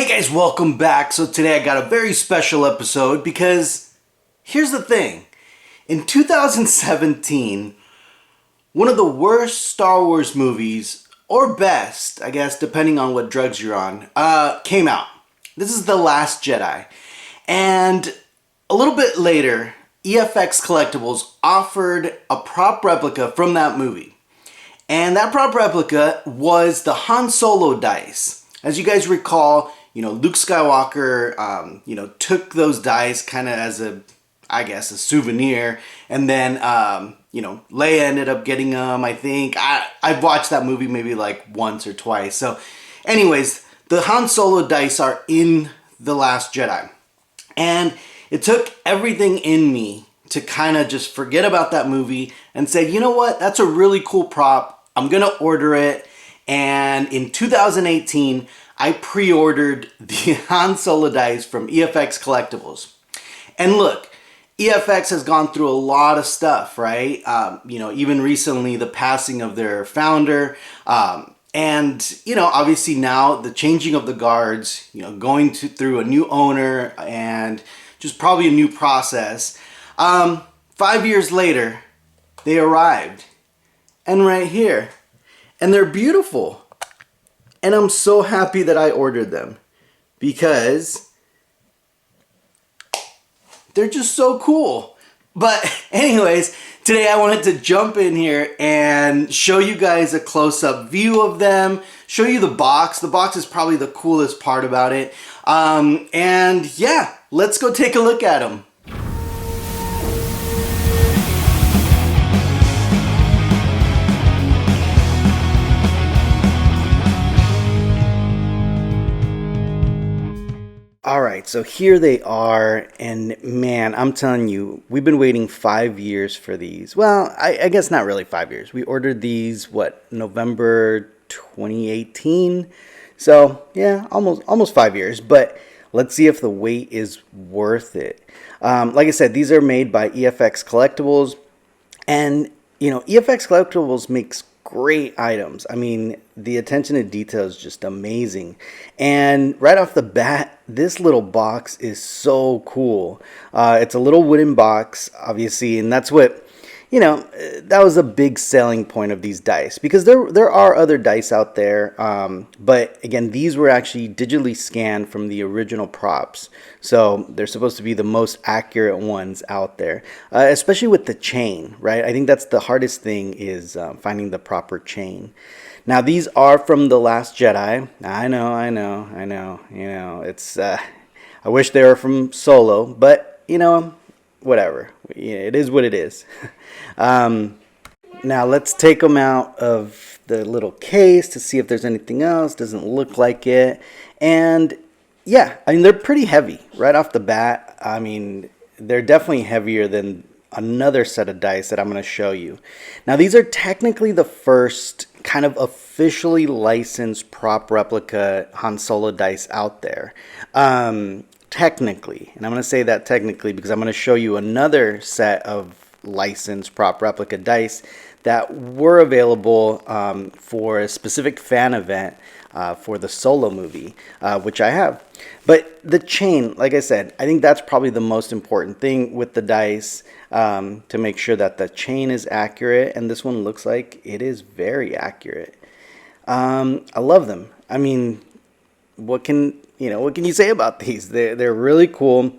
Hey guys, welcome back. So today I got a very special episode because here's the thing. In 2017, one of the worst Star Wars movies, or best, I guess, depending on what drugs you're on, came out. This is The Last Jedi. And a little bit later, EFX Collectibles offered a prop replica from that movie. And that prop replica was the Han Solo dice. As you guys recall, Luke Skywalker, took those dice kind of as a souvenir. And then, Leia ended up getting them, I think. I've watched that movie maybe like once or twice. So anyways, the Han Solo dice are in The Last Jedi. And it took everything in me to kind of just forget about that movie and say, you know what, that's a really cool prop. I'm going to order it. And in 2018, I pre-ordered the Han Solo dice from EFX Collectibles. And look, EFX has gone through a lot of stuff, right? Even recently, the passing of their founder. Obviously now the changing of the guards, going through a new owner and just probably a new process. 5 years later, they arrived. And right here. And they're beautiful. And I'm so happy that I ordered them. Because they're just so cool. But anyways, today I wanted to jump in here and show you guys a close-up view of them. Show you the box. The box is probably the coolest part about it. And yeah, let's go take a look at them. Alright, so here they are, and man, I'm telling you, we've been waiting 5 years for these. Well, I guess not really 5 years. We ordered these, November 2018? So, yeah, almost 5 years, but let's see if the wait is worth it. Like I said, these are made by EFX Collectibles, and, EFX Collectibles makes great items. I mean, the attention to detail is just amazing. And right off the bat, this little box is so cool. It's a little wooden box, obviously, and that's what, that was a big selling point of these dice. Because there are other dice out there, but again, these were actually digitally scanned from the original props. So they're supposed to be the most accurate ones out there, especially with the chain, right? I think that's the hardest thing is finding the proper chain. Now, these are from The Last Jedi. I know. It's, I wish they were from Solo, but, whatever. It is what it is. Now, let's take them out of the little case to see if there's anything else. Doesn't look like it. And, yeah, I mean, they're pretty heavy right off the bat. I mean, they're definitely heavier than another set of dice that I'm going to show you. Now, these are technically the first kind of officially licensed prop replica Han Solo dice out there. Technically, and I'm going to say that technically because I'm going to show you another set of licensed prop replica dice that were available for a specific fan event for the Solo movie, which I have. But the chain, like I said, I think that's probably the most important thing with the dice, to make sure that the chain is accurate, and this one looks like it is very accurate. I love them. I mean, what can you say about these? They're really cool.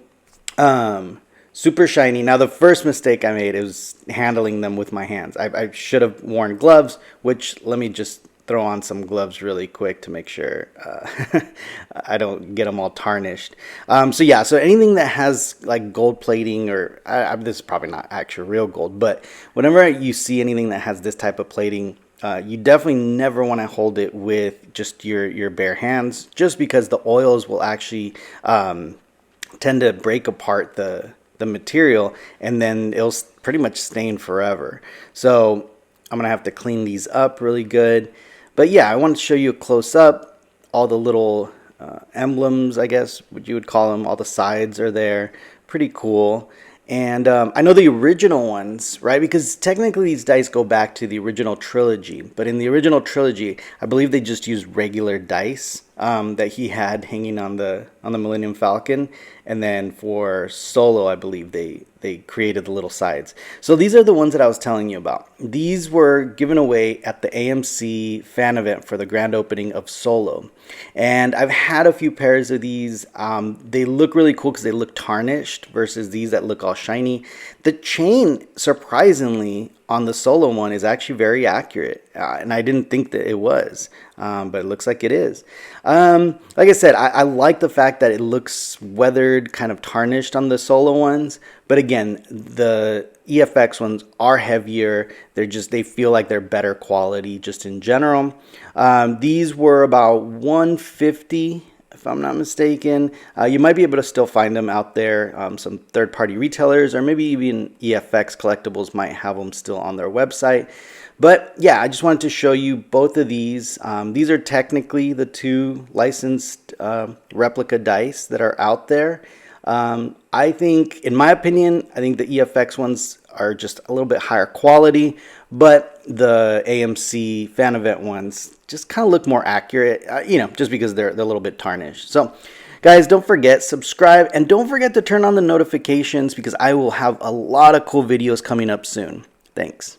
Super shiny. Now, the first mistake I made was handling them with my hands. I should have worn gloves, which let me just throw on some gloves really quick to make sure I don't get them all tarnished. So anything that has like gold plating or this is probably not actual real gold, but whenever you see anything that has this type of plating, you definitely never want to hold it with just your bare hands, just because the oils will actually tend to break apart the material, and then it'll pretty much stain forever. So I'm gonna have to clean these up really good. But yeah, I want to show you a close up. All the little emblems, I guess what you would call them, all the sides are there. Pretty cool. And I know the original ones, right? Because technically these dice go back to the original trilogy. But in the original trilogy, I believe they just used regular dice. that he had hanging on the Millennium Falcon, and then for Solo, I believe they created the little sides. So these are the ones that I was telling you about. These were given away at the AMC fan event for the grand opening of Solo, and I've had a few pairs of these. They look really cool because they look tarnished versus these that look all shiny. The chain, surprisingly, on the Solo one is actually very accurate, and I didn't think that it was, but it looks like it is. Like I said, I like the fact that it looks weathered, kind of tarnished on the Solo ones, but again, the EFX ones are heavier. They feel like they're better quality just in general. These were about $150. If I'm not mistaken. You might be able to still find them out there. Some third-party retailers, or maybe even EFX Collectibles might have them still on their website. But yeah, I just wanted to show you both of these. These are technically the two licensed replica dice that are out there. I think, in my opinion, I think the EFX ones are just a little bit higher quality, but the AMC fan event ones just kind of look more accurate, just because they're a little bit tarnished. So guys, don't forget, subscribe, and don't forget to turn on the notifications because I will have a lot of cool videos coming up soon. Thanks.